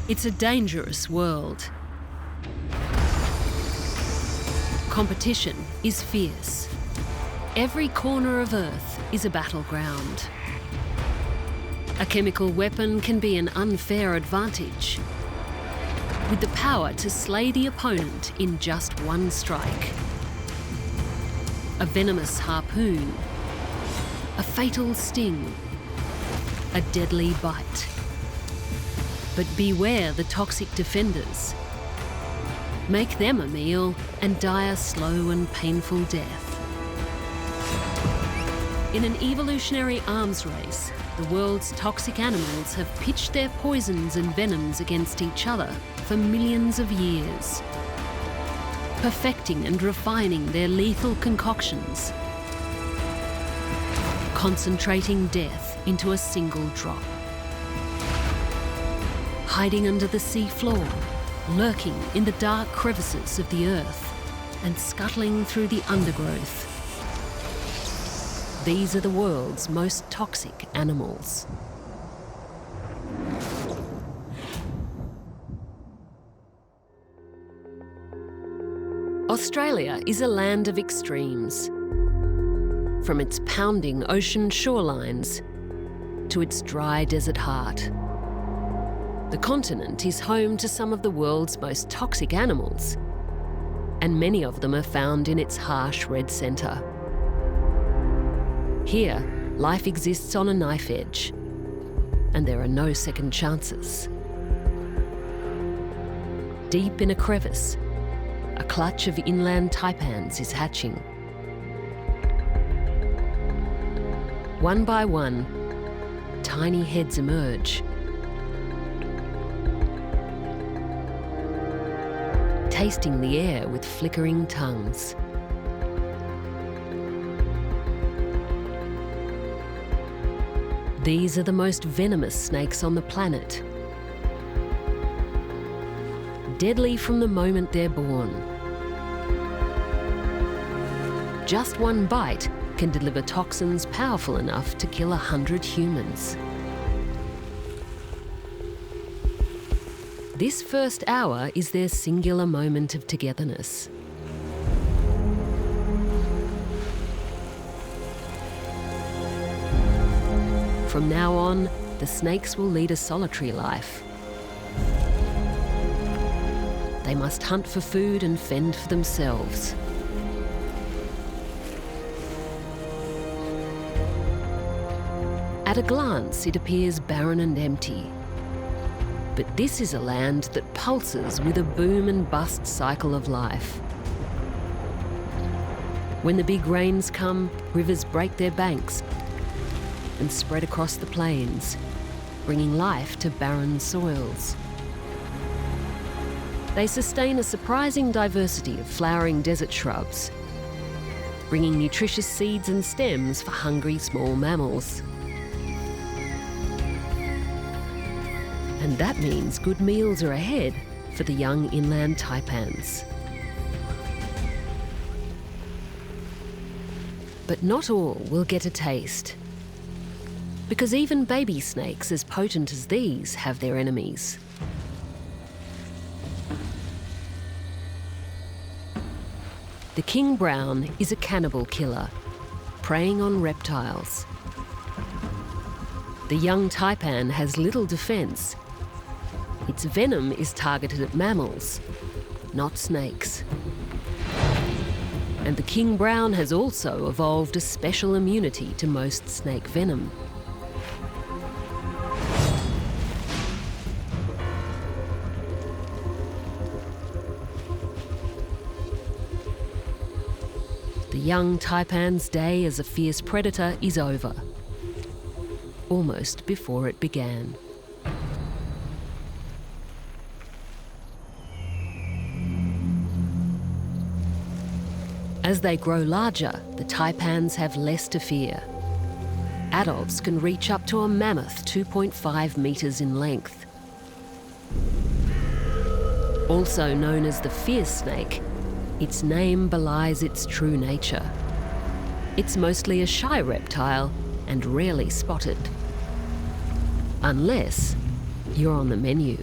It's a dangerous world. Competition is fierce. Every corner of Earth is a battleground. A chemical weapon can be an unfair advantage, with the power to slay the opponent in just one strike. A venomous harpoon, a fatal sting, a deadly bite. But beware the toxic defenders. Make them a meal and die a slow and painful death. In an evolutionary arms race, the world's toxic animals have pitched their poisons and venoms against each other for millions of years, perfecting and refining their lethal concoctions, concentrating death into a single drop. Hiding under the sea floor, lurking in the dark crevices of the earth, and scuttling through the undergrowth. These are the world's most toxic animals. Australia is a land of extremes. From its pounding ocean shorelines to its dry desert heart. The continent is home to some of the world's most toxic animals, and many of them are found in its harsh red centre. Here, life exists on a knife edge, and there are no second chances. Deep in a crevice, a clutch of inland taipans is hatching. One by one, tiny heads emerge. Tasting the air with flickering tongues. These are the most venomous snakes on the planet. Deadly from the moment they're born. Just one bite can deliver toxins powerful enough to kill 100 humans. This first hour is their singular moment of togetherness. From now on, the snakes will lead a solitary life. They must hunt for food and fend for themselves. At a glance, it appears barren and empty. But this is a land that pulses with a boom and bust cycle of life. When the big rains come, rivers break their banks and spread across the plains, bringing life to barren soils. They sustain a surprising diversity of flowering desert shrubs, bringing nutritious seeds and stems for hungry small mammals. And that means good meals are ahead for the young inland taipans. But not all will get a taste, because even baby snakes as potent as these have their enemies. The king brown is a cannibal killer, preying on reptiles. The young taipan has little defence. Its venom is targeted at mammals, not snakes. And the king brown has also evolved a special immunity to most snake venom. The young taipan's day as a fierce predator is over, almost before it began. As they grow larger, the taipans have less to fear. Adults can reach up to a mammoth 2.5 metres in length. Also known as the fierce snake, its name belies its true nature. It's mostly a shy reptile and rarely spotted. Unless you're on the menu.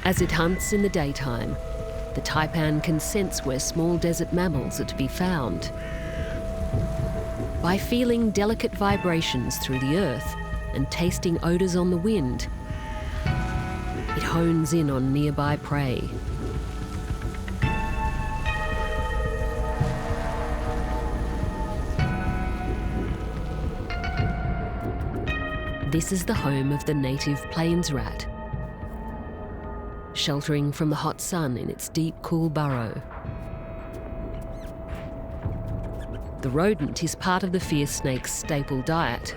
As it hunts in the daytime, the taipan can sense where small desert mammals are to be found. By feeling delicate vibrations through the earth and tasting odours on the wind, it hones in on nearby prey. This is the home of the native plains rat, sheltering from the hot sun in its deep, cool burrow. The rodent is part of the fierce snake's staple diet.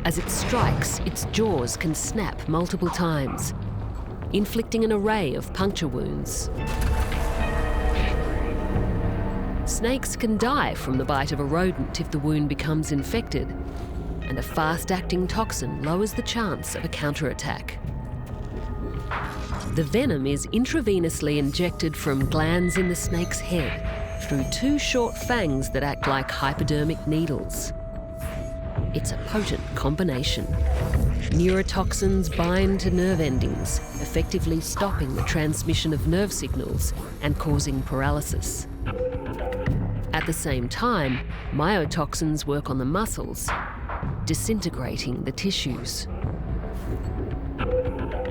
As it strikes, its jaws can snap multiple times, inflicting an array of puncture wounds. Snakes can die from the bite of a rodent if the wound becomes infected, and a fast-acting toxin lowers the chance of a counterattack. The venom is intravenously injected from glands in the snake's head through two short fangs that act like hypodermic needles. It's a potent combination. Neurotoxins bind to nerve endings, effectively stopping the transmission of nerve signals and causing paralysis. At the same time, myotoxins work on the muscles, disintegrating the tissues.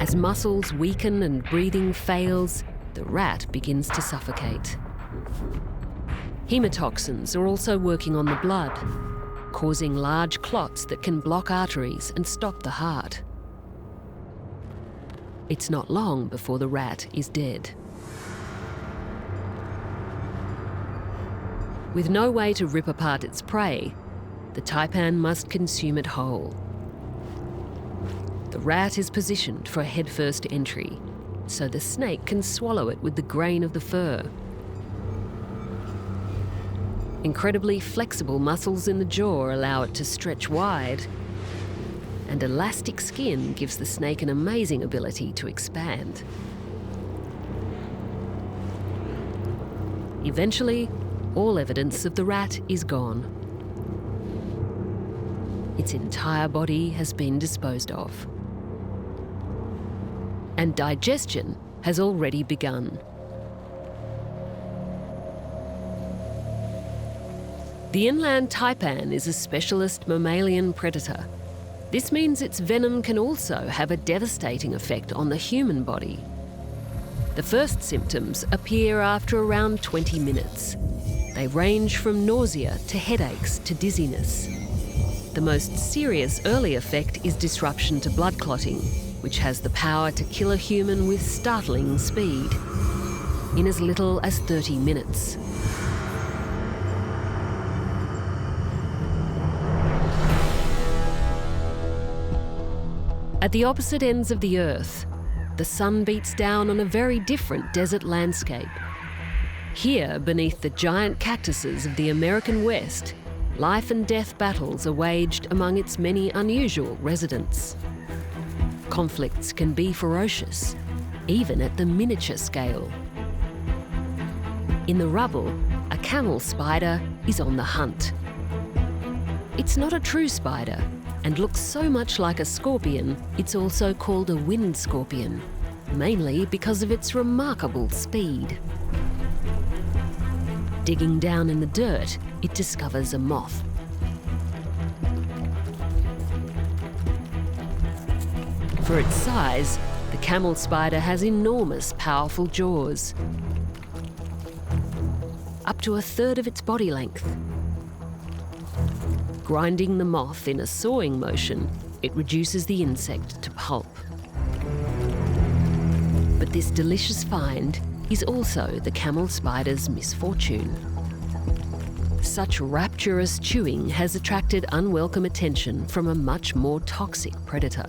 As muscles weaken and breathing fails, the rat begins to suffocate. Hemotoxins are also working on the blood, causing large clots that can block arteries and stop the heart. It's not long before the rat is dead. With no way to rip apart its prey, the taipan must consume it whole. The rat is positioned for headfirst entry, so the snake can swallow it with the grain of the fur. Incredibly flexible muscles in the jaw allow it to stretch wide, and elastic skin gives the snake an amazing ability to expand. Eventually, all evidence of the rat is gone. Its entire body has been disposed of. And digestion has already begun. The inland taipan is a specialist mammalian predator. This means its venom can also have a devastating effect on the human body. The first symptoms appear after around 20 minutes. They range from nausea to headaches to dizziness. The most serious early effect is disruption to blood clotting, which has the power to kill a human with startling speed, in as little as 30 minutes. At the opposite ends of the Earth, the sun beats down on a very different desert landscape. Here, beneath the giant cactuses of the American West, life and death battles are waged among its many unusual residents. Conflicts can be ferocious, even at the miniature scale. In the rubble, a camel spider is on the hunt. It's not a true spider, and looks so much like a scorpion, it's also called a wind scorpion, mainly because of its remarkable speed. Digging down in the dirt, it discovers a moth. For its size, the camel spider has enormous, powerful jaws, up to a third of its body length. Grinding the moth in a sawing motion, it reduces the insect to pulp. But this delicious find is also the camel spider's misfortune. Such rapturous chewing has attracted unwelcome attention from a much more toxic predator,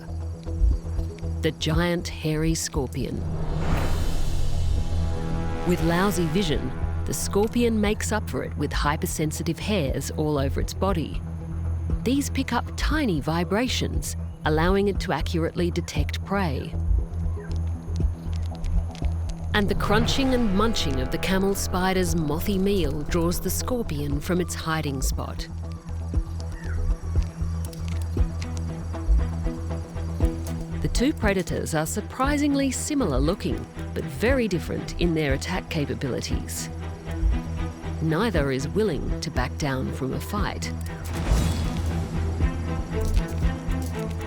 the giant hairy scorpion. With lousy vision, the scorpion makes up for it with hypersensitive hairs all over its body. These pick up tiny vibrations allowing it to accurately detect prey. And the crunching and munching of the camel spider's mothy meal draws the scorpion from its hiding spot. The two predators are surprisingly similar looking, but very different in their attack capabilities. Neither is willing to back down from a fight.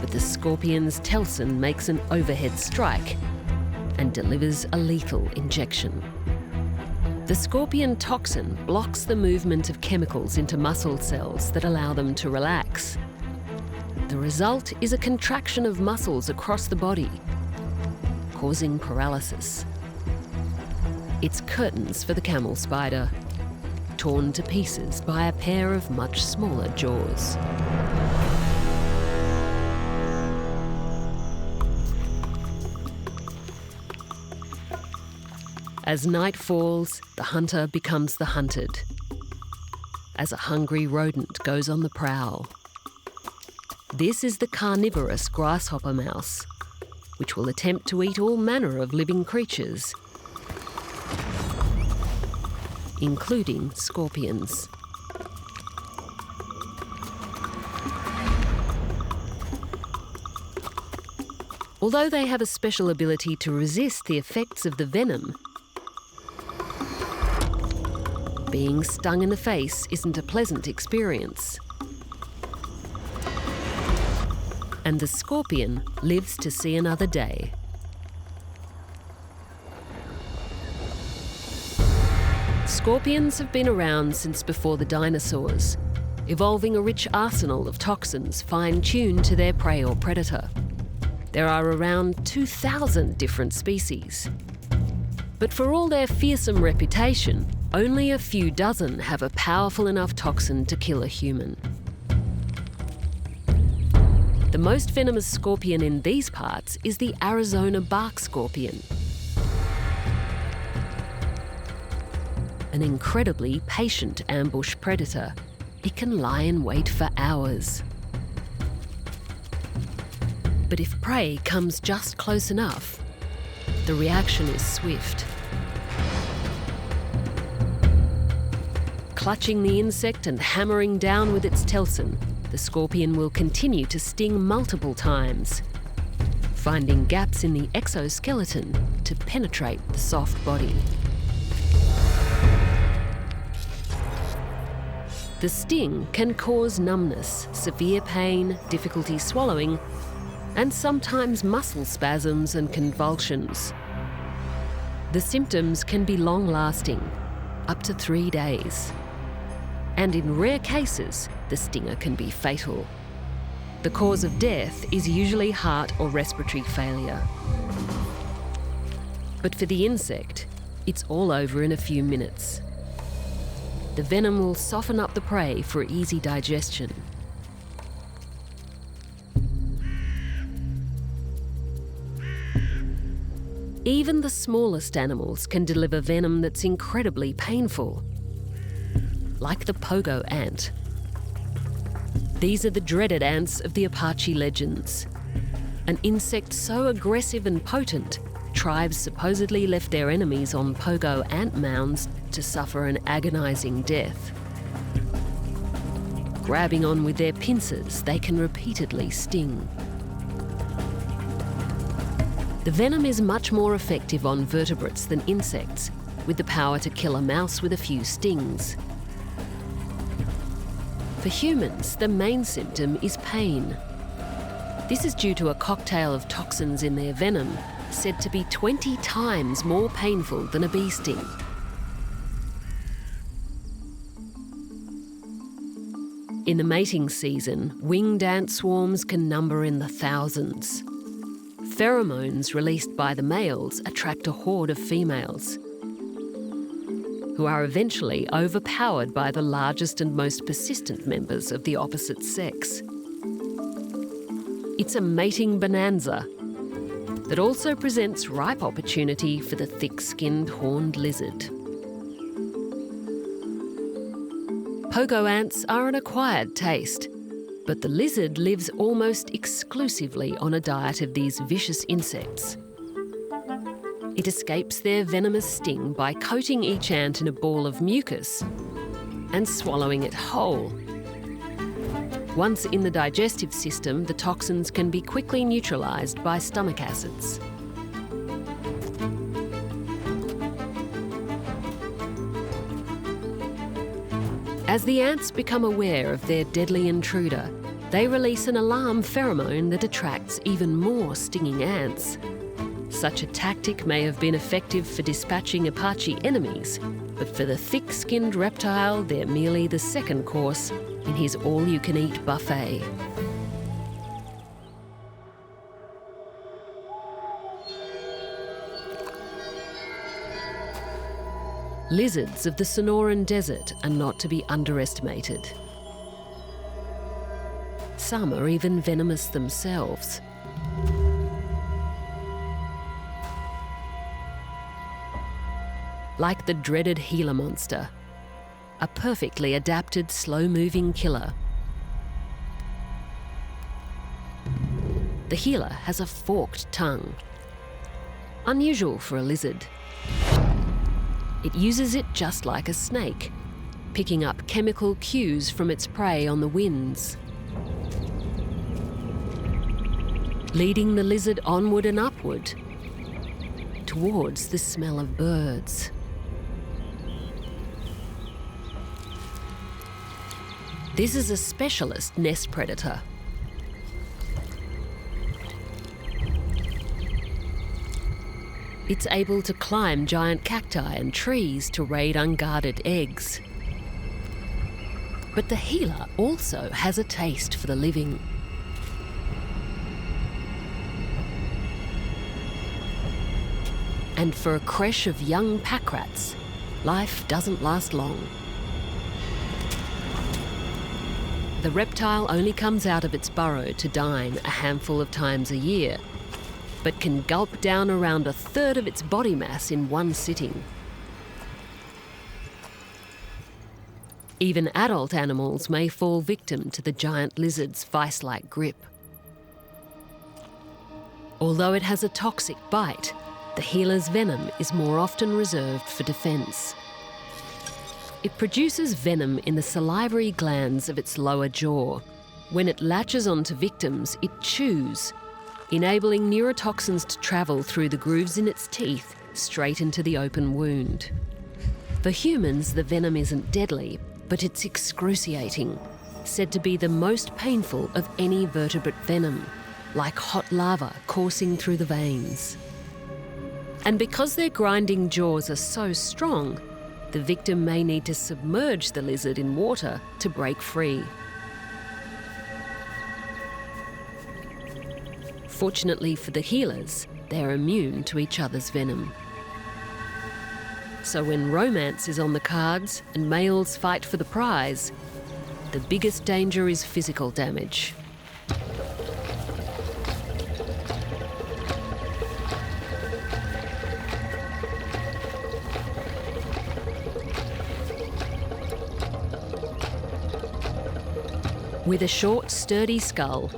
But the scorpion's telson makes an overhead strike and delivers a lethal injection. The scorpion toxin blocks the movement of chemicals into muscle cells that allow them to relax. The result is a contraction of muscles across the body, causing paralysis. It's curtains for the camel spider, torn to pieces by a pair of much smaller jaws. As night falls, the hunter becomes the hunted, as a hungry rodent goes on the prowl. This is the carnivorous grasshopper mouse, which will attempt to eat all manner of living creatures, including scorpions. Although they have a special ability to resist the effects of the venom, being stung in the face isn't a pleasant experience. And the scorpion lives to see another day. Scorpions have been around since before the dinosaurs, evolving a rich arsenal of toxins fine-tuned to their prey or predator. There are around 2,000 different species. But for all their fearsome reputation, only a few dozen have a powerful enough toxin to kill a human. The most venomous scorpion in these parts is the Arizona bark scorpion. An incredibly patient ambush predator, it can lie in wait for hours. But if prey comes just close enough, the reaction is swift. Clutching the insect and hammering down with its telson, the scorpion will continue to sting multiple times, finding gaps in the exoskeleton to penetrate the soft body. The sting can cause numbness, severe pain, difficulty swallowing, and sometimes muscle spasms and convulsions. The symptoms can be long-lasting, up to 3 days. And in rare cases, the stinger can be fatal. The cause of death is usually heart or respiratory failure. But for the insect, it's all over in a few minutes. The venom will soften up the prey for easy digestion. Even the smallest animals can deliver venom that's incredibly painful, like the pogo ant. These are the dreaded ants of the Apache legends. An insect so aggressive and potent, tribes supposedly left their enemies on pogo ant mounds to suffer an agonizing death. Grabbing on with their pincers, they can repeatedly sting. The venom is much more effective on vertebrates than insects, with the power to kill a mouse with a few stings. For humans, the main symptom is pain. This is due to a cocktail of toxins in their venom, said to be 20 times more painful than a bee sting. In the mating season, winged ant swarms can number in the thousands. Pheromones released by the males attract a horde of females, who are eventually overpowered by the largest and most persistent members of the opposite sex. It's a mating bonanza that also presents ripe opportunity for the thick-skinned horned lizard. Pogo ants are an acquired taste, But the lizard lives almost exclusively on a diet of these vicious insects. It escapes their venomous sting by coating each ant in a ball of mucus and swallowing it whole. Once in the digestive system, the toxins can be quickly neutralised by stomach acids. As the ants become aware of their deadly intruder, they release an alarm pheromone that attracts even more stinging ants. Such a tactic may have been effective for dispatching Apache enemies, but for the thick-skinned reptile, they're merely the second course in his all-you-can-eat buffet. Lizards of the Sonoran Desert are not to be underestimated. Some are even venomous themselves. Like the dreaded Gila monster, a perfectly adapted slow-moving killer. The Gila has a forked tongue, unusual for a lizard. It uses it just like a snake, picking up chemical cues from its prey on the winds, leading the lizard onward and upward towards the smell of birds. This is a specialist nest predator. It's able to climb giant cacti and trees to raid unguarded eggs. But the Gila also has a taste for the living. And for a creche of young pack rats, life doesn't last long. The reptile only comes out of its burrow to dine a handful of times a year, but can gulp down around a third of its body mass in one sitting. Even adult animals may fall victim to the giant lizard's vice-like grip. Although it has a toxic bite, the Gila's venom is more often reserved for defence. It produces venom in the salivary glands of its lower jaw. When it latches onto victims, it chews, enabling neurotoxins to travel through the grooves in its teeth straight into the open wound. For humans, the venom isn't deadly, but it's excruciating, said to be the most painful of any vertebrate venom, like hot lava coursing through the veins. And because their grinding jaws are so strong, the victim may need to submerge the lizard in water to break free. Fortunately for the Gilas, they're immune to each other's venom. So when romance is on the cards and males fight for the prize, the biggest danger is physical damage. With a short, sturdy skull,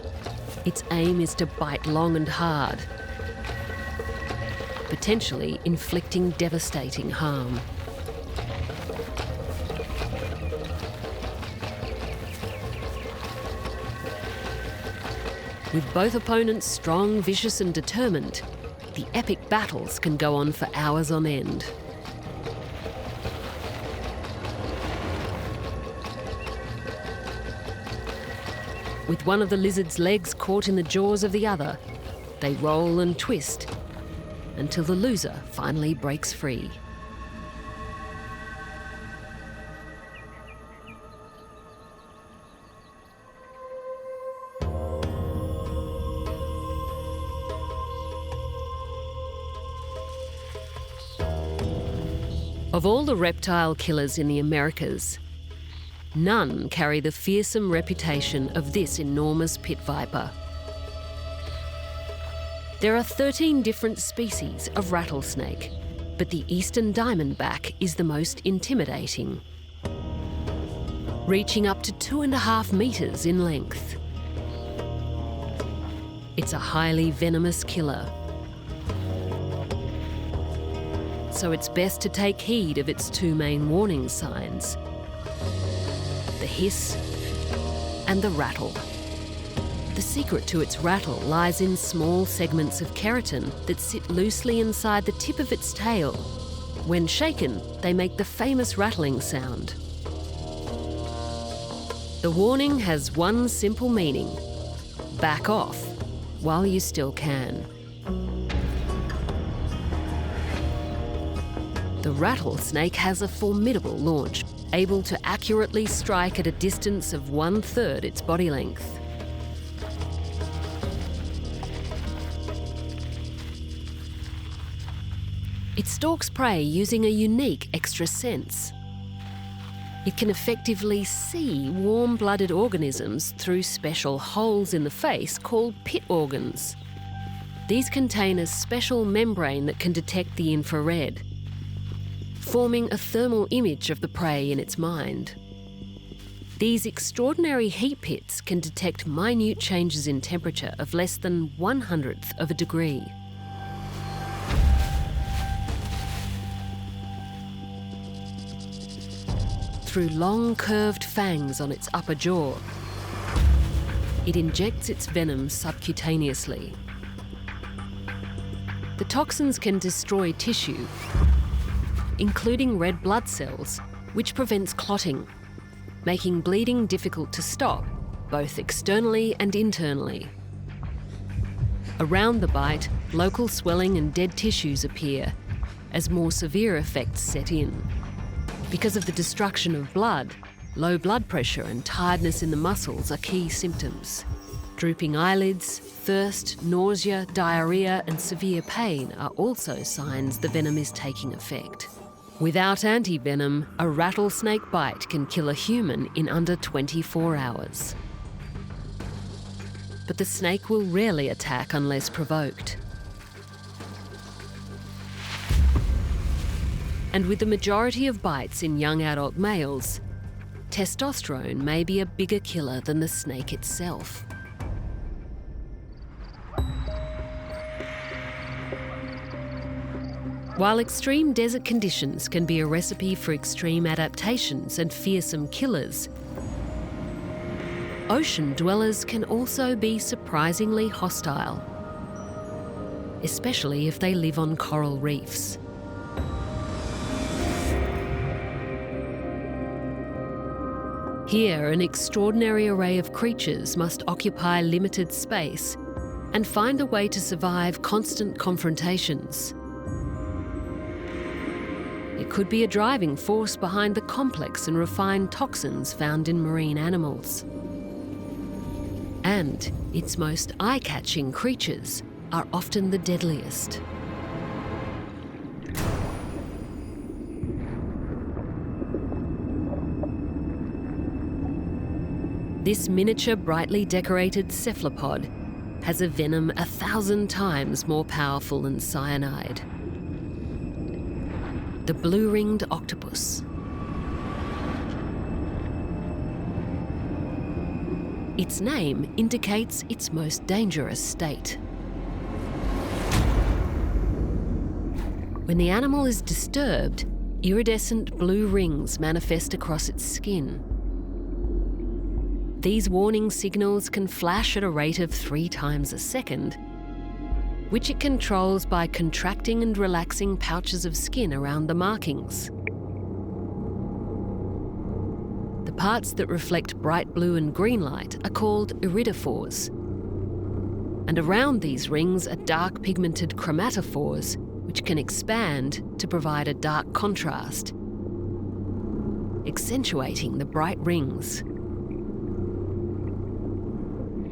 its aim is to bite long and hard, potentially inflicting devastating harm. With both opponents strong, vicious and determined, the epic battles can go on for hours on end. With one of the lizard's legs caught in the jaws of the other, they roll and twist until the loser finally breaks free. Of all the reptile killers in the Americas, none carry the fearsome reputation of this enormous pit viper. There are 13 different species of rattlesnake, but the eastern diamondback is the most intimidating, reaching up to 2.5 metres in length. It's a highly venomous killer. So it's best to take heed of its two main warning signs: the hiss and the rattle. The secret to its rattle lies in small segments of keratin that sit loosely inside the tip of its tail. When shaken, they make the famous rattling sound. The warning has one simple meaning: back off while you still can. The rattlesnake has a formidable launch, able to accurately strike at a distance of 1/3 its body length. It stalks prey using a unique extra sense. It can effectively see warm-blooded organisms through special holes in the face called pit organs. These contain a special membrane that can detect the infrared, forming a thermal image of the prey in its mind. These extraordinary heat pits can detect minute changes in temperature of less than 1/100th of a degree. Through long curved fangs on its upper jaw, it injects its venom subcutaneously. The toxins can destroy tissue, including red blood cells, which prevents clotting, making bleeding difficult to stop, both externally and internally. Around the bite, local swelling and dead tissues appear as more severe effects set in. Because of the destruction of blood, low blood pressure and tiredness in the muscles are key symptoms. Drooping eyelids, thirst, nausea, diarrhea, and severe pain are also signs the venom is taking effect. Without anti-venom, a rattlesnake bite can kill a human in under 24 hours. But the snake will rarely attack unless provoked. And with the majority of bites in young adult males, testosterone may be a bigger killer than the snake itself. While extreme desert conditions can be a recipe for extreme adaptations and fearsome killers, ocean dwellers can also be surprisingly hostile, especially if they live on coral reefs. Here, an extraordinary array of creatures must occupy limited space and find a way to survive constant confrontations. It could be a driving force behind the complex and refined toxins found in marine animals. And its most eye-catching creatures are often the deadliest. This miniature, brightly decorated cephalopod has a venom 1,000 times more powerful than cyanide. The blue-ringed octopus. Its name indicates its most dangerous state. When the animal is disturbed, iridescent blue rings manifest across its skin. These warning signals can flash at a rate of 3 times a second, which it controls by contracting and relaxing pouches of skin around the markings. The parts that reflect bright blue and green light are called iridophores, and around these rings are dark pigmented chromatophores, which can expand to provide a dark contrast, accentuating the bright rings.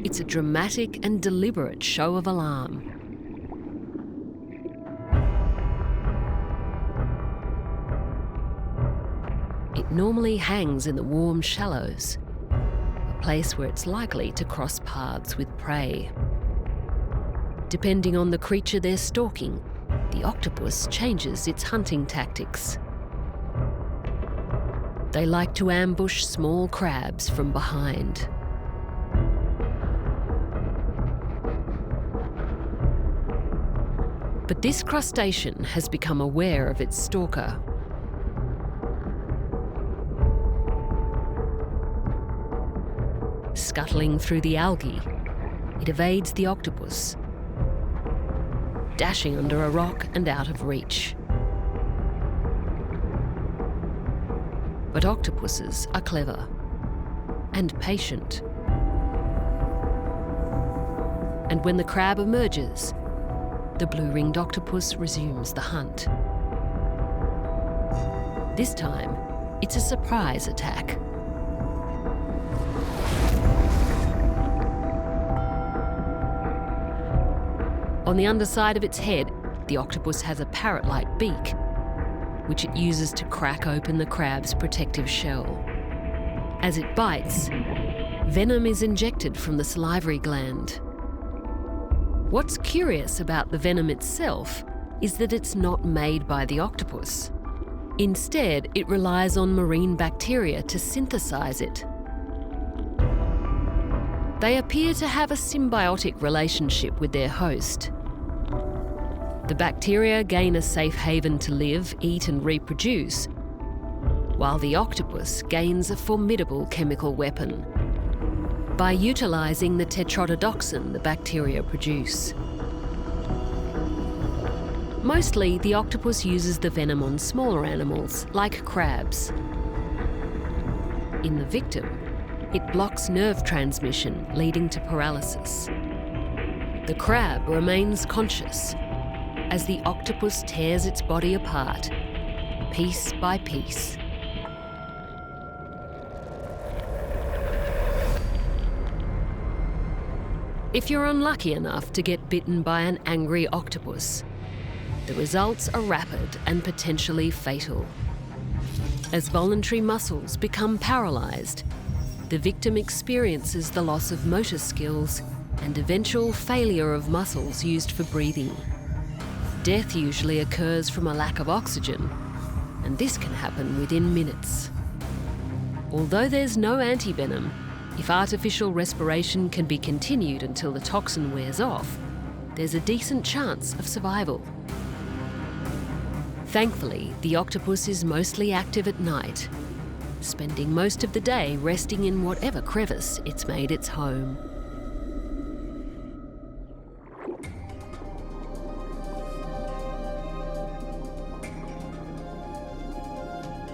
It's a dramatic and deliberate show of alarm. It normally hangs in the warm shallows, a place where it's likely to cross paths with prey. Depending on the creature they're stalking, the octopus changes its hunting tactics. They like to ambush small crabs from behind. But this crustacean has become aware of its stalker. Scuttling through the algae, it evades the octopus, dashing under a rock and out of reach. But octopuses are clever and patient. And when the crab emerges, the blue-ringed octopus resumes the hunt. This time, it's a surprise attack. On the underside of its head, the octopus has a parrot-like beak, which it uses to crack open the crab's protective shell. As it bites, venom is injected from the salivary gland. What's curious about the venom itself is that it's not made by the octopus. Instead, it relies on marine bacteria to synthesize it. They appear to have a symbiotic relationship with their host. The bacteria gain a safe haven to live, eat and reproduce, while the octopus gains a formidable chemical weapon by utilising the tetrodotoxin the bacteria produce. Mostly, the octopus uses the venom on smaller animals, like crabs. In the victim, it blocks nerve transmission, leading to paralysis. The crab remains conscious as the octopus tears its body apart, piece by piece. If you're unlucky enough to get bitten by an angry octopus, the results are rapid and potentially fatal. As voluntary muscles become paralysed, the victim experiences the loss of motor skills and eventual failure of muscles used for breathing. Death usually occurs from a lack of oxygen, and this can happen within minutes. Although there's no antivenom, if artificial respiration can be continued until the toxin wears off, there's a decent chance of survival. Thankfully, the octopus is mostly active at night, spending most of the day resting in whatever crevice it's made its home.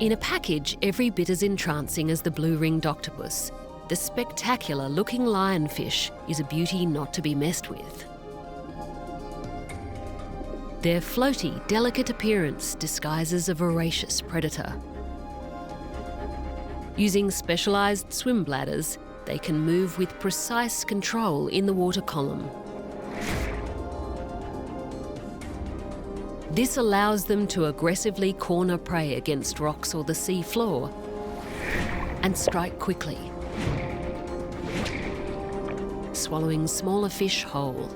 In a package every bit as entrancing as the blue-ringed octopus, the spectacular-looking lionfish is a beauty not to be messed with. Their floaty, delicate appearance disguises a voracious predator. Using specialised swim bladders, they can move with precise control in the water column. This allows them to aggressively corner prey against rocks or the sea floor and strike quickly, swallowing smaller fish whole.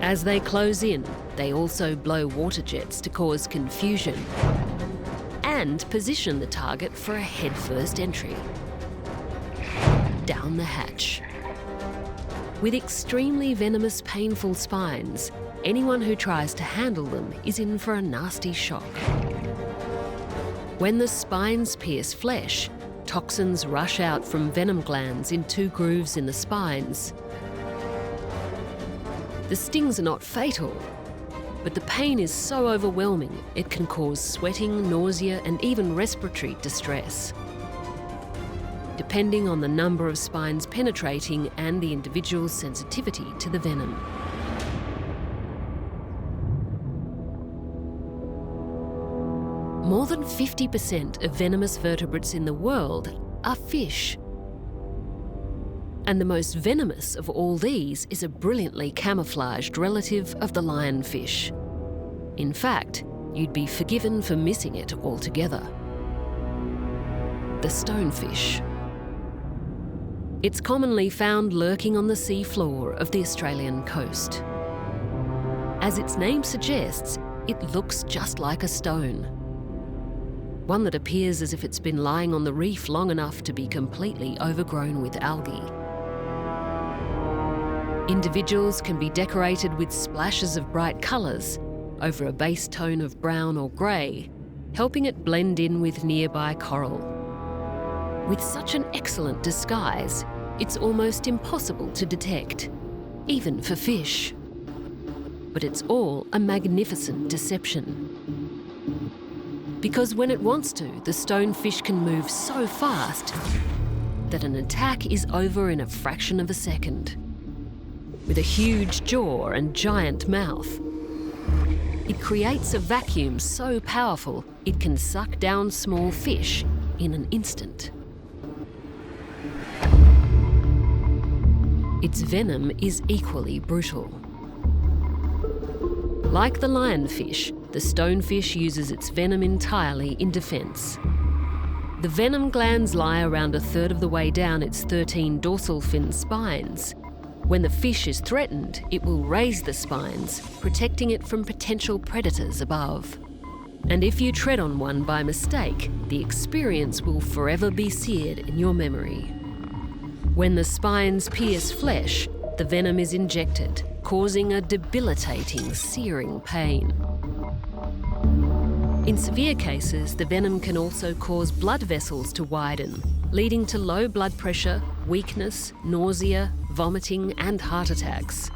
As they close in, they also blow water jets to cause confusion and position the target for a head-first entry. Down the hatch. With extremely venomous, painful spines, anyone who tries to handle them is in for a nasty shock. When the spines pierce flesh, toxins rush out from venom glands in 2 grooves in the spines. The stings are not fatal, but the pain is so overwhelming it can cause sweating, nausea, and even respiratory distress, depending on the number of spines penetrating and the individual's sensitivity to the venom. More than 50% of venomous vertebrates in the world are fish. And the most venomous of all these is a brilliantly camouflaged relative of the lionfish. In fact, you'd be forgiven for missing it altogether. The stonefish. It's commonly found lurking on the sea floor of the Australian coast. As its name suggests, it looks just like a stone. one that appears as if it's been lying on the reef long enough to be completely overgrown with algae. Individuals can be decorated with splashes of bright colours over a base tone of brown or grey, helping it blend in with nearby coral. With such an excellent disguise, it's almost impossible to detect, even for fish. But it's all a magnificent deception. Because when it wants to, the stonefish can move so fast that an attack is over in a fraction of a second. With a huge jaw and giant mouth, it creates a vacuum so powerful it can suck down small fish in an instant. Its venom is equally brutal. Like the lionfish, the stonefish uses its venom entirely in defence. The venom glands lie around a third of the way down its 13 dorsal fin spines. When the fish is threatened, it will raise the spines, protecting it from potential predators above. And if you tread on one by mistake, the experience will forever be seared in your memory. When the spines pierce flesh, the venom is injected, causing a debilitating, searing pain. In severe cases, the venom can also cause blood vessels to widen, leading to low blood pressure, weakness, nausea, vomiting, and heart attacks.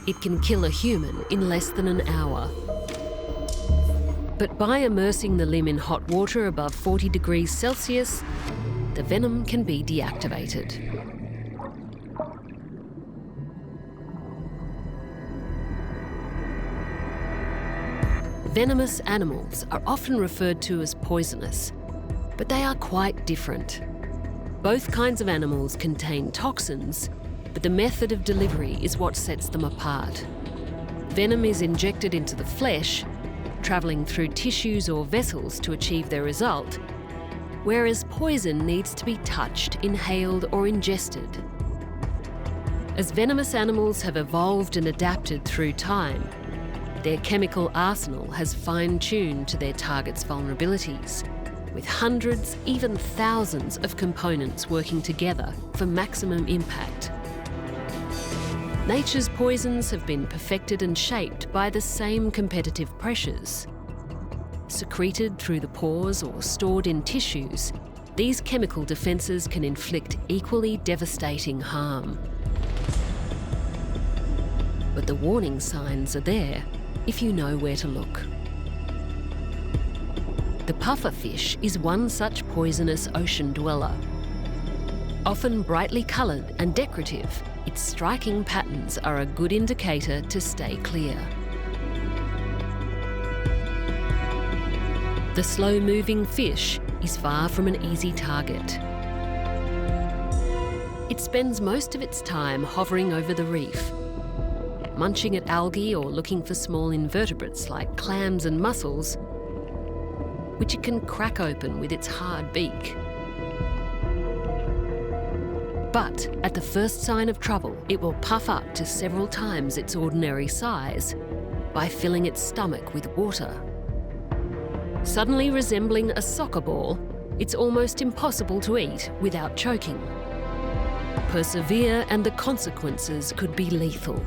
It can kill a human in less than an hour. But by immersing the limb in hot water above 40 degrees Celsius, the venom can be deactivated. Venomous animals are often referred to as poisonous, but they are quite different. Both kinds of animals contain toxins, but the method of delivery is what sets them apart. Venom is injected into the flesh, travelling through tissues or vessels to achieve their result, whereas poison needs to be touched, inhaled, or ingested. As venomous animals have evolved and adapted through time, their chemical arsenal has fine-tuned to their target's vulnerabilities, with hundreds, even thousands of components working together for maximum impact. Nature's poisons have been perfected and shaped by the same competitive pressures. Secreted through the pores or stored in tissues, these chemical defences can inflict equally devastating harm. But the warning signs are there if you know where to look. The pufferfish is one such poisonous ocean dweller. Often brightly coloured and decorative, its striking patterns are a good indicator to stay clear. The slow-moving fish is far from an easy target. It spends most of its time hovering over the reef, munching at algae or looking for small invertebrates like clams and mussels, which it can crack open with its hard beak. But at the first sign of trouble, it will puff up to several times its ordinary size by filling its stomach with water. Suddenly resembling a soccer ball, it's almost impossible to eat without choking. Persevere and the consequences could be lethal,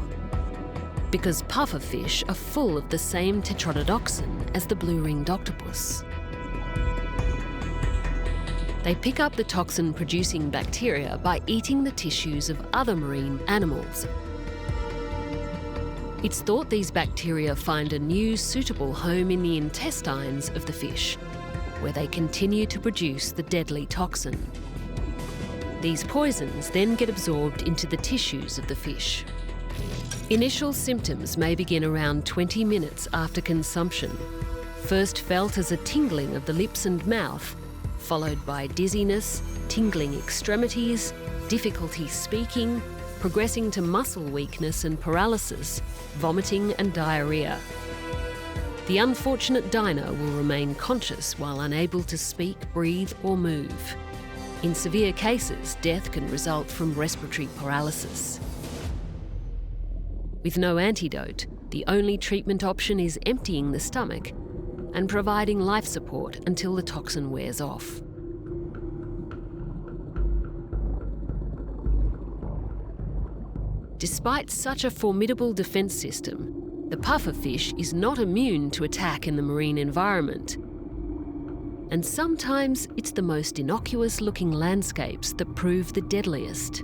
because pufferfish are full of the same tetrodotoxin as the blue-ringed octopus. They pick up the toxin-producing bacteria by eating the tissues of other marine animals. It's thought these bacteria find a new suitable home in the intestines of the fish, where they continue to produce the deadly toxin. These poisons then get absorbed into the tissues of the fish. Initial symptoms may begin around 20 minutes after consumption, first felt as a tingling of the lips and mouth, followed by dizziness, tingling extremities, difficulty speaking, progressing to muscle weakness and paralysis, vomiting and diarrhea. The unfortunate diner will remain conscious while unable to speak, breathe or move. In severe cases, death can result from respiratory paralysis. With no antidote, the only treatment option is emptying the stomach and providing life support until the toxin wears off. Despite such a formidable defence system, the pufferfish is not immune to attack in the marine environment. And sometimes it's the most innocuous-looking landscapes that prove the deadliest.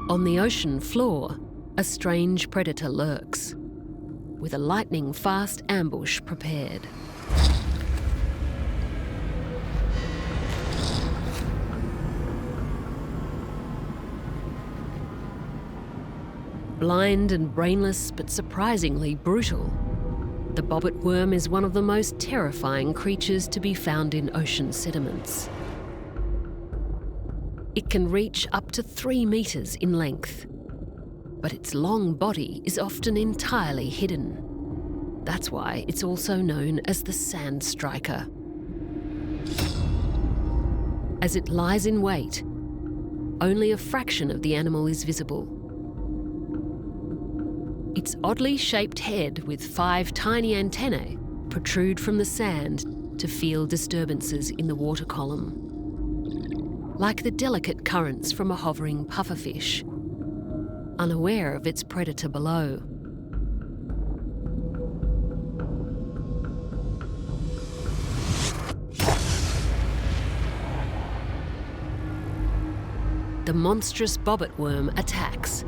On the ocean floor, a strange predator lurks, with a lightning-fast ambush prepared. Blind and brainless, but surprisingly brutal, the bobbit worm is one of the most terrifying creatures to be found in ocean sediments. It can reach up to 3 metres in length, but its long body is often entirely hidden. That's why it's also known as the sand striker. As it lies in wait, only a fraction of the animal is visible. Its oddly shaped head with 5 tiny antennae protrude from the sand to feel disturbances in the water column, like the delicate currents from a hovering pufferfish, unaware of its predator below. The monstrous bobbit worm attacks,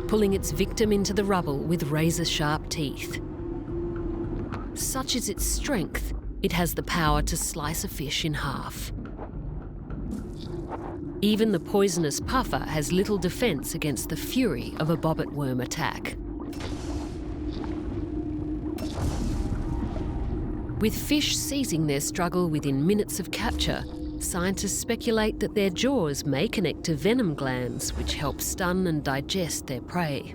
pulling its victim into the rubble with razor-sharp teeth. Such is its strength, it has the power to slice a fish in half. Even the poisonous puffer has little defence against the fury of a bobbit worm attack. With fish seizing their struggle within minutes of capture, scientists speculate that their jaws may connect to venom glands which help stun and digest their prey.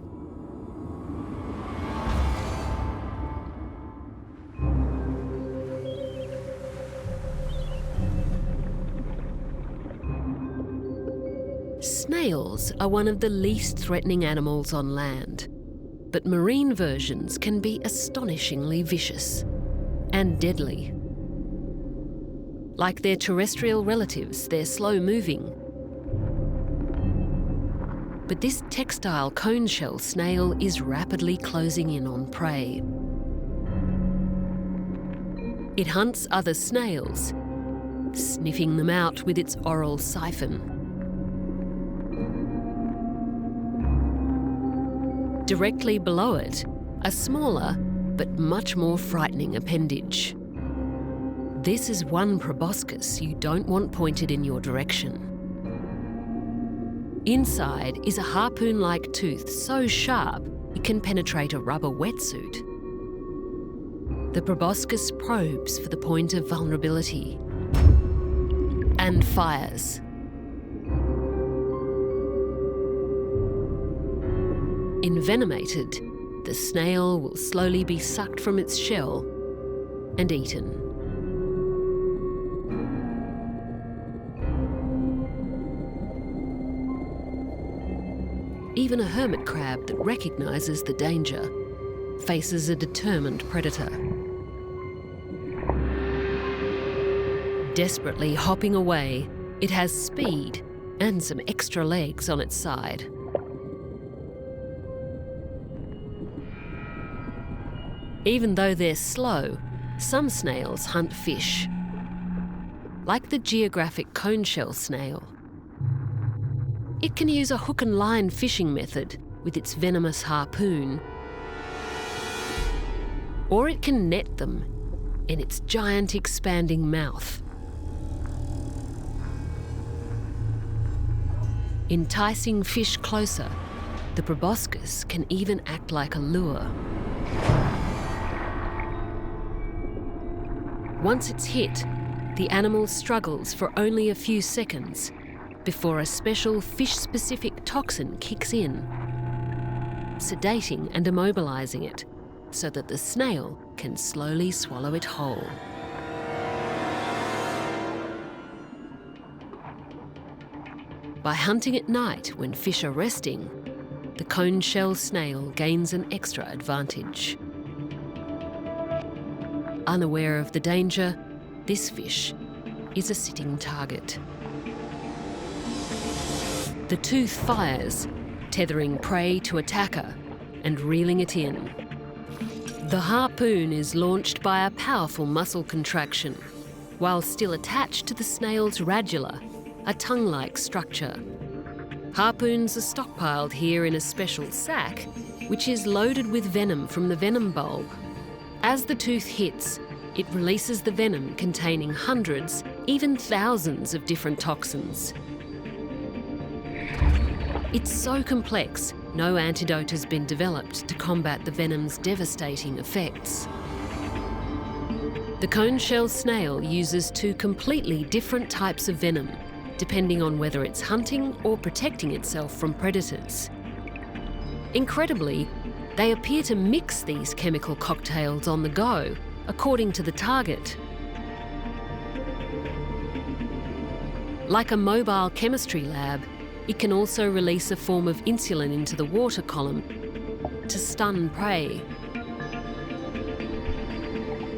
Snails are one of the least threatening animals on land, but marine versions can be astonishingly vicious and deadly. Like their terrestrial relatives, they're slow-moving. But this textile cone-shell snail is rapidly closing in on prey. It hunts other snails, sniffing them out with its oral siphon. Directly below it, a smaller but much more frightening appendage. This is one proboscis you don't want pointed in your direction. Inside is a harpoon-like tooth so sharp it can penetrate a rubber wetsuit. The proboscis probes for the point of vulnerability and fires. Envenomated, the snail will slowly be sucked from its shell and eaten. Even a hermit crab that recognises the danger faces a determined predator. Desperately hopping away, it has speed and some extra legs on its side. Even though they're slow, some snails hunt fish, like the geographic cone-shell snail. It can use a hook and line fishing method with its venomous harpoon, or it can net them in its giant expanding mouth. Enticing fish closer, the proboscis can even act like a lure. Once it's hit, the animal struggles for only a few seconds before a special fish-specific toxin kicks in, sedating and immobilising it so that the snail can slowly swallow it whole. By hunting at night when fish are resting, the cone-shell snail gains an extra advantage. Unaware of the danger, this fish is a sitting target. The tooth fires, tethering prey to attacker and reeling it in. The harpoon is launched by a powerful muscle contraction, while still attached to the snail's radula, a tongue-like structure. Harpoons are stockpiled here in a special sac, which is loaded with venom from the venom bulb. As the tooth hits, it releases the venom containing hundreds, even thousands of different toxins. It's so complex, no antidote has been developed to combat the venom's devastating effects. The cone-shell snail uses two completely different types of venom, depending on whether it's hunting or protecting itself from predators. Incredibly, they appear to mix these chemical cocktails on the go, according to the target. Like a mobile chemistry lab, it can also release a form of insulin into the water column to stun prey.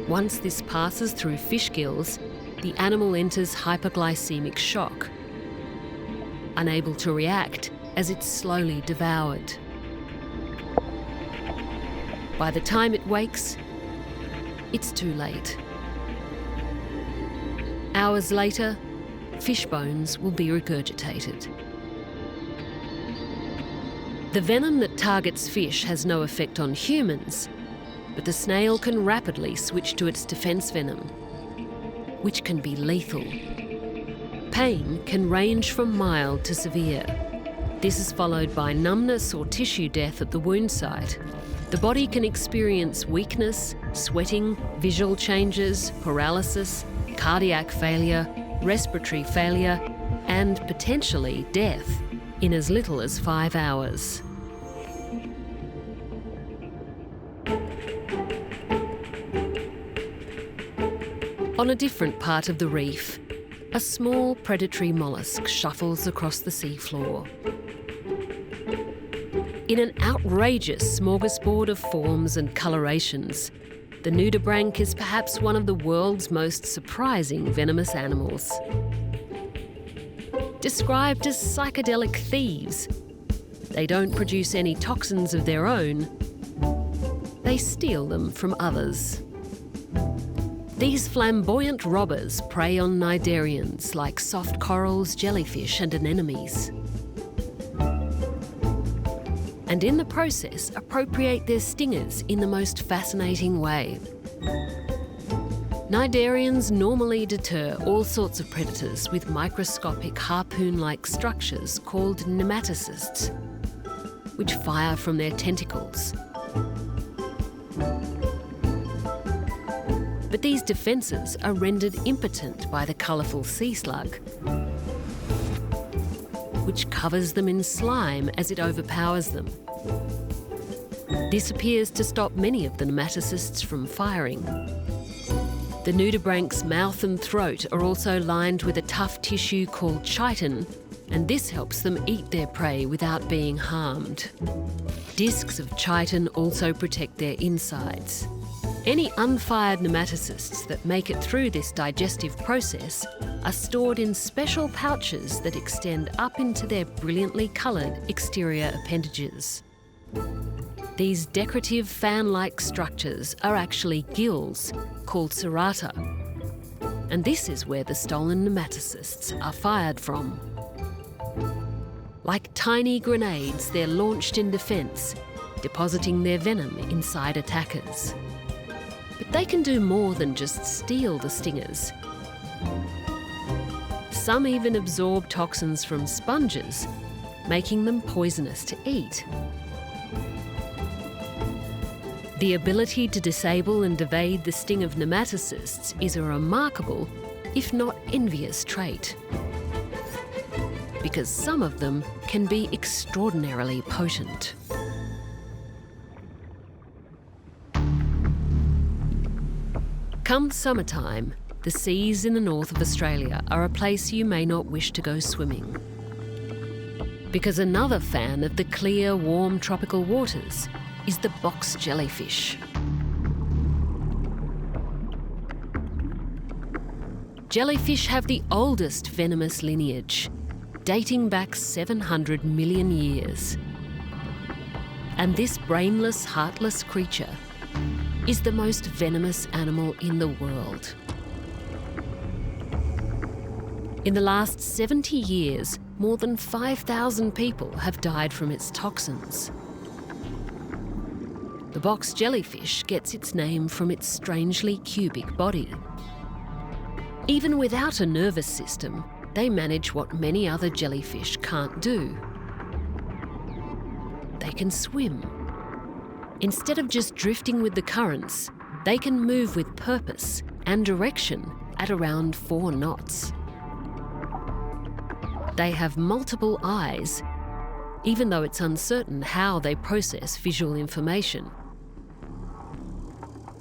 Once this passes through fish gills, the animal enters hyperglycemic shock, unable to react as it's slowly devoured. By the time it wakes, it's too late. Hours later, fish bones will be regurgitated. The venom that targets fish has no effect on humans, but the snail can rapidly switch to its defence venom, which can be lethal. Pain can range from mild to severe. This is followed by numbness or tissue death at the wound site. The body can experience weakness, sweating, visual changes, paralysis, cardiac failure, respiratory failure, and potentially death in as little as 5 hours. On a different part of the reef, a small predatory mollusk shuffles across the seafloor. In an outrageous smorgasbord of forms and colorations, the nudibranch is perhaps one of the world's most surprising venomous animals. Described as psychedelic thieves, they don't produce any toxins of their own. They steal them from others. These flamboyant robbers prey on cnidarians like soft corals, jellyfish and anemones. And in the process, appropriate their stingers in the most fascinating way. Cnidarians normally deter all sorts of predators with microscopic harpoon-like structures called nematocysts, which fire from their tentacles. But these defences are rendered impotent by the colourful sea slug, which covers them in slime as it overpowers them. This appears to stop many of the nematocysts from firing. The nudibranch's mouth and throat are also lined with a tough tissue called chitin, and this helps them eat their prey without being harmed. Discs of chitin also protect their insides. Any unfired nematocysts that make it through this digestive process are stored in special pouches that extend up into their brilliantly coloured exterior appendages. These decorative fan-like structures are actually gills called serrata, and this is where the stolen nematocysts are fired from. Like tiny grenades, they're launched in defence, depositing their venom inside attackers. But they can do more than just steal the stingers. Some even absorb toxins from sponges, making them poisonous to eat. The ability to disable and evade the sting of nematocysts is a remarkable, if not envious, trait, because some of them can be extraordinarily potent. Come summertime, the seas in the north of Australia are a place you may not wish to go swimming. Because another fan of the clear, warm tropical waters is the box jellyfish. Jellyfish have the oldest venomous lineage, dating back 700 million years. And this brainless, heartless creature is the most venomous animal in the world. In the last 70 years, more than 5,000 people have died from its toxins. The box jellyfish gets its name from its strangely cubic body. Even without a nervous system, they manage what many other jellyfish can't do. They can swim. Instead of just drifting with the currents, they can move with purpose and direction at around 4 knots. They have multiple eyes, even though it's uncertain how they process visual information.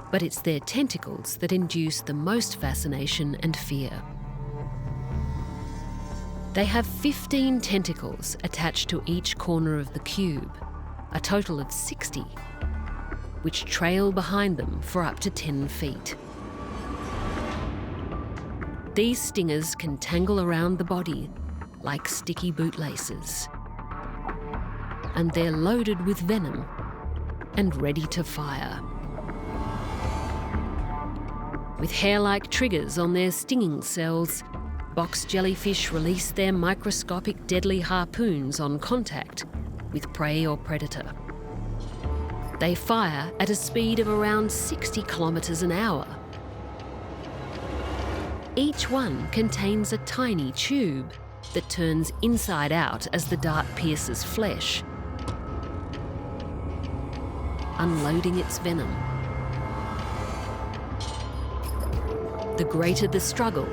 But it's their tentacles that induce the most fascination and fear. They have 15 tentacles attached to each corner of the cube, a total of 60, which trail behind them for up to 10 feet. These stingers can tangle around the body like sticky bootlaces. And they're loaded with venom and ready to fire. With hair-like triggers on their stinging cells, box jellyfish release their microscopic deadly harpoons on contact with prey or predator. They fire at a speed of around 60 kilometres an hour. Each one contains a tiny tube that turns inside out as the dart pierces flesh, unloading its venom. The greater the struggle,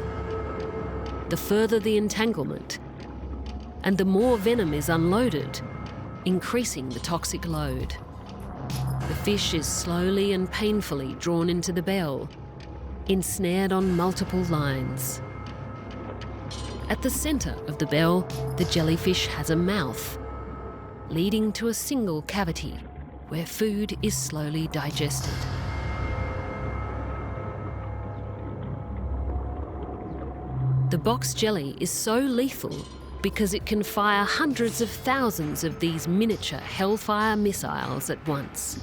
the further the entanglement, and the more venom is unloaded, increasing the toxic load. The fish is slowly and painfully drawn into the bell, ensnared on multiple lines. At the centre of the bell, the jellyfish has a mouth, leading to a single cavity where food is slowly digested. The box jelly is so lethal because it can fire hundreds of thousands of these miniature hellfire missiles at once,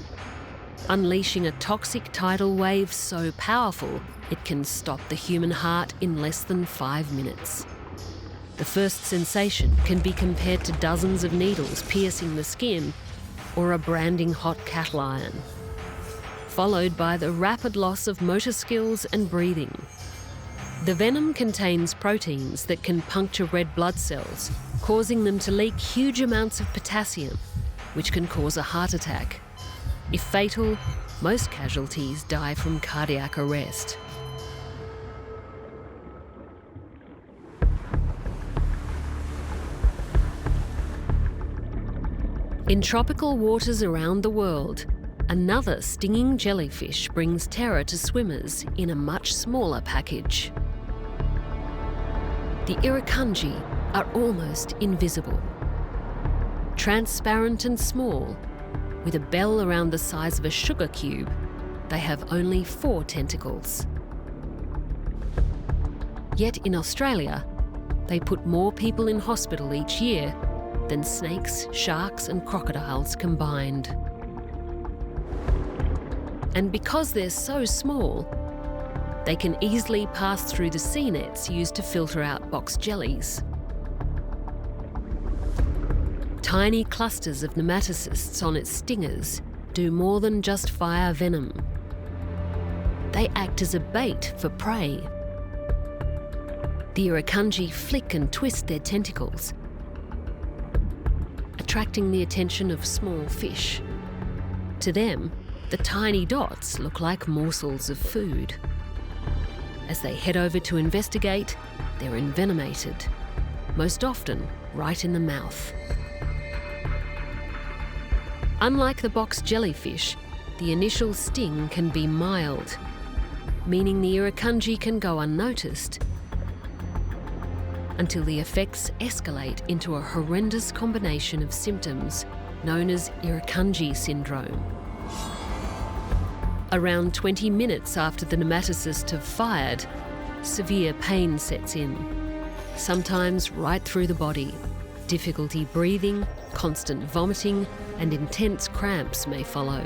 unleashing a toxic tidal wave so powerful it can stop the human heart in less than 5 minutes. The first sensation can be compared to dozens of needles piercing the skin or a branding hot cattle iron, followed by the rapid loss of motor skills and breathing. The venom contains proteins that can puncture red blood cells, causing them to leak huge amounts of potassium, which can cause a heart attack. If fatal, most casualties die from cardiac arrest. In tropical waters around the world, another stinging jellyfish brings terror to swimmers in a much smaller package. The irukandji are almost invisible. Transparent and small, with a bell around the size of a sugar cube, they have only 4 tentacles. Yet in Australia, they put more people in hospital each year than snakes, sharks and crocodiles combined. And because they're so small, they can easily pass through the sea nets used to filter out box jellies. Tiny clusters of nematocysts on its stingers do more than just fire venom. They act as a bait for prey. The irukandji flick and twist their tentacles, attracting the attention of small fish. To them, the tiny dots look like morsels of food. As they head over to investigate, they're envenomated, most often right in the mouth. Unlike the box jellyfish, the initial sting can be mild, meaning the irukandji can go unnoticed until the effects escalate into a horrendous combination of symptoms known as irukandji syndrome. Around 20 minutes after the nematocysts have fired, severe pain sets in, sometimes right through the body. Difficulty breathing, constant vomiting, and intense cramps may follow.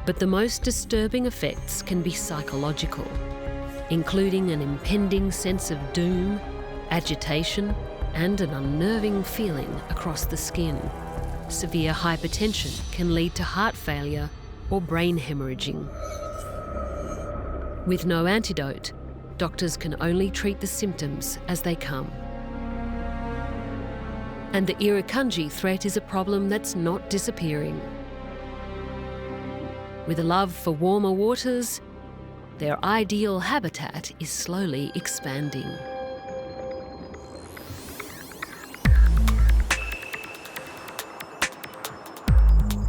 But the most disturbing effects can be psychological, including an impending sense of doom, agitation, and an unnerving feeling across the skin. Severe hypertension can lead to heart failure or brain hemorrhaging. With no antidote, doctors can only treat the symptoms as they come. And the irukandji threat is a problem that's not disappearing. With a love for warmer waters, their ideal habitat is slowly expanding.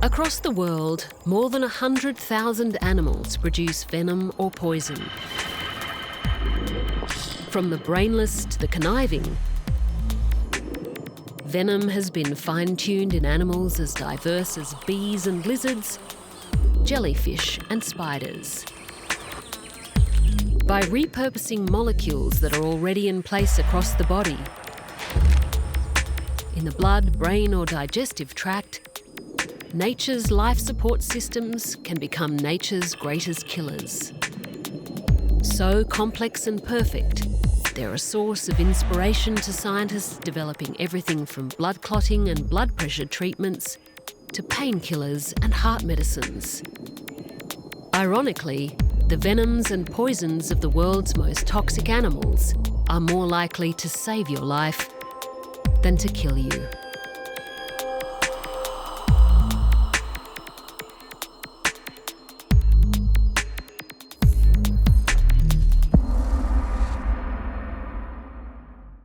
Across the world, more than 100,000 animals produce venom or poison. From the brainless to the conniving, venom has been fine-tuned in animals as diverse as bees and lizards, jellyfish and spiders. By repurposing molecules that are already in place across the body, in the blood, brain or digestive tract, nature's life support systems can become nature's greatest killers. So complex and perfect, they're a source of inspiration to scientists developing everything from blood clotting and blood pressure treatments to painkillers and heart medicines. Ironically, the venoms and poisons of the world's most toxic animals are more likely to save your life than to kill you.